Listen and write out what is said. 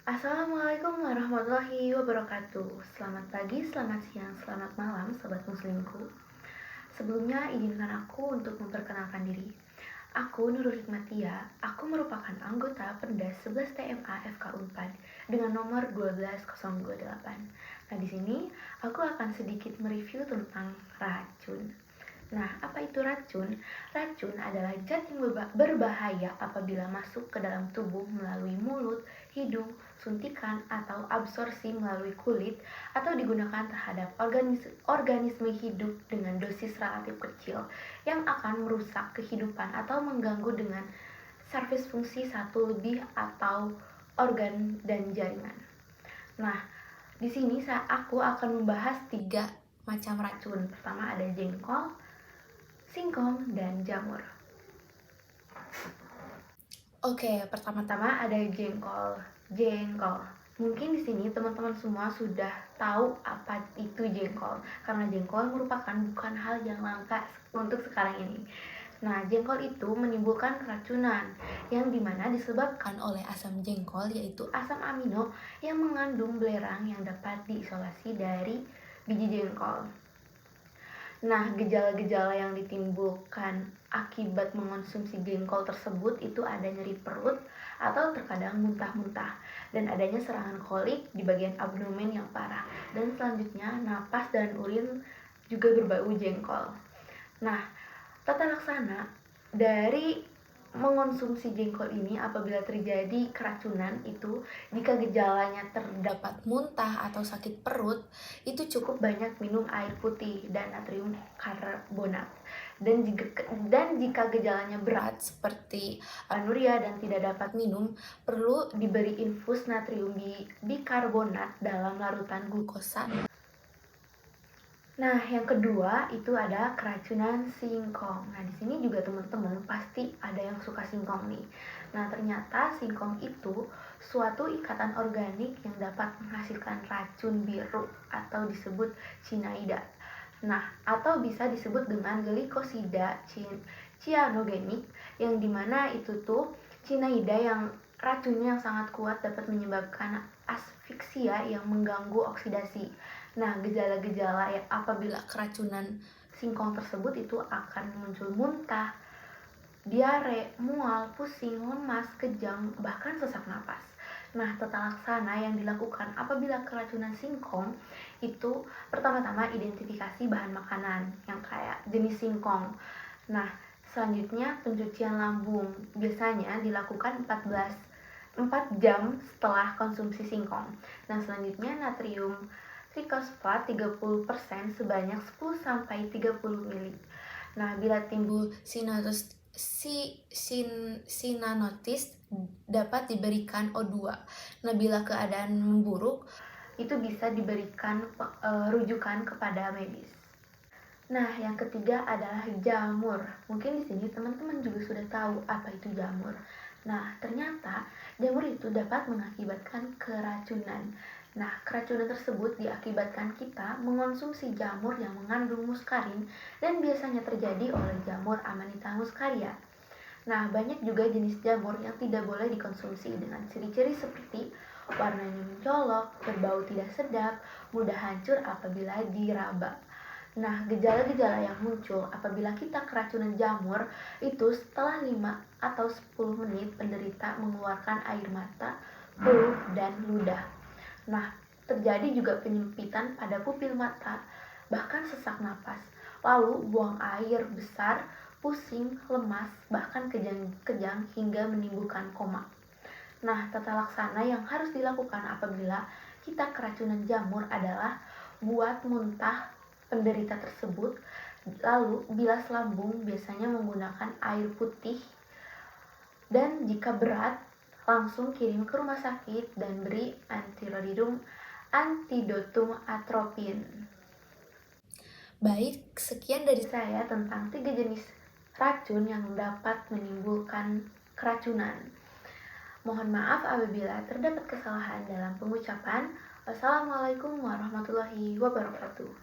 Assalamualaikum warahmatullahi wabarakatuh. Selamat pagi, selamat siang, selamat malam sobat muslimku. Sebelumnya izinkan aku untuk memperkenalkan diri. Aku Nurul Hikmatia, aku merupakan anggota Perda 11 TMA FK Unpad dengan nomor 12028. Nah, di sini aku akan sedikit mereview tentang racun. Nah, apa itu racun? Racun adalah zat yang berbahaya apabila masuk ke dalam tubuh melalui mulut, hidung, suntikan, atau absorpsi melalui kulit, atau digunakan terhadap organisme hidup dengan dosis relatif kecil yang akan merusak kehidupan atau mengganggu dengan servis fungsi satu lebih atau organ dan jaringan. Nah, di sini aku akan membahas 3 macam racun. Pertama ada jengkol, singkong, dan jamur. Oke, pertama-tama ada jengkol. Jengkol. Mungkin di sini teman-teman semua sudah tahu apa itu jengkol, karena jengkol merupakan bukan hal yang langka untuk sekarang ini. Nah, jengkol itu menimbulkan keracunan yang dimana disebabkan oleh asam jengkol, yaitu asam amino yang mengandung belerang yang dapat diisolasi dari biji jengkol. Nah, gejala-gejala yang ditimbulkan akibat mengonsumsi jengkol tersebut itu ada nyeri perut atau terkadang muntah-muntah, dan adanya serangan kolik di bagian abdomen yang parah, dan selanjutnya napas dan urin juga berbau jengkol. Nah, tata laksana dari mengonsumsi jengkol ini apabila terjadi keracunan itu, jika gejalanya terdapat muntah atau sakit perut, itu cukup banyak minum air putih dan natrium karbonat. Dan jika gejalanya berat seperti anuria dan tidak dapat minum, perlu diberi infus natrium bikarbonat dalam larutan glukosa. Nah, yang kedua itu ada keracunan singkong. Nah, di sini juga teman-teman pasti ada yang suka singkong nih. Nah, ternyata singkong itu suatu ikatan organik yang dapat menghasilkan racun biru atau disebut cyanida. Nah, atau bisa disebut dengan glikosida cyanogenik, yang dimana itu tuh cyanida yang racunnya yang sangat kuat dapat menyebabkan asfiksia yang mengganggu oksidasi. Nah, gejala-gejala yang apabila keracunan singkong tersebut itu akan muncul muntah, diare, mual, pusing, lemas, kejang, bahkan sesak napas. Nah, tata laksana yang dilakukan apabila keracunan singkong itu pertama-tama identifikasi bahan makanan yang kayak jenis singkong. Nah, selanjutnya pencucian lambung biasanya dilakukan 4 jam setelah konsumsi singkong. Nah, selanjutnya natrium trifosfat 30% sebanyak 10-30 ml. Nah, bila timbul sinanotis dapat diberikan O2. Nah, bila keadaan memburuk, itu bisa diberikan rujukan kepada medis. Nah, yang ketiga adalah jamur. Mungkin di sini teman-teman juga sudah tahu apa itu jamur. Nah, ternyata jamur itu dapat mengakibatkan keracunan. Nah, keracunan tersebut diakibatkan kita mengonsumsi jamur yang mengandung muskarin dan biasanya terjadi oleh jamur Amanita muscaria. Nah, banyak juga jenis jamur yang tidak boleh dikonsumsi dengan ciri-ciri seperti warnanya mencolok, berbau tidak sedap, mudah hancur apabila diraba. Nah, gejala-gejala yang muncul apabila kita keracunan jamur itu setelah 5 atau 10 menit penderita mengeluarkan air mata, peluh, dan ludah. Nah, terjadi juga penyempitan pada pupil mata, bahkan sesak napas, lalu buang air besar, pusing, lemas, bahkan kejang-kejang hingga menimbulkan koma. Nah, tata laksana yang harus dilakukan apabila kita keracunan jamur adalah buat muntah penderita tersebut, lalu bilas lambung biasanya menggunakan air putih, dan jika berat langsung kirim ke rumah sakit dan beri antidotum atropin. Baik, sekian dari saya tentang 3 jenis racun yang dapat menimbulkan keracunan. Mohon maaf apabila terdapat kesalahan dalam pengucapan. Wassalamualaikum warahmatullahi wabarakatuh.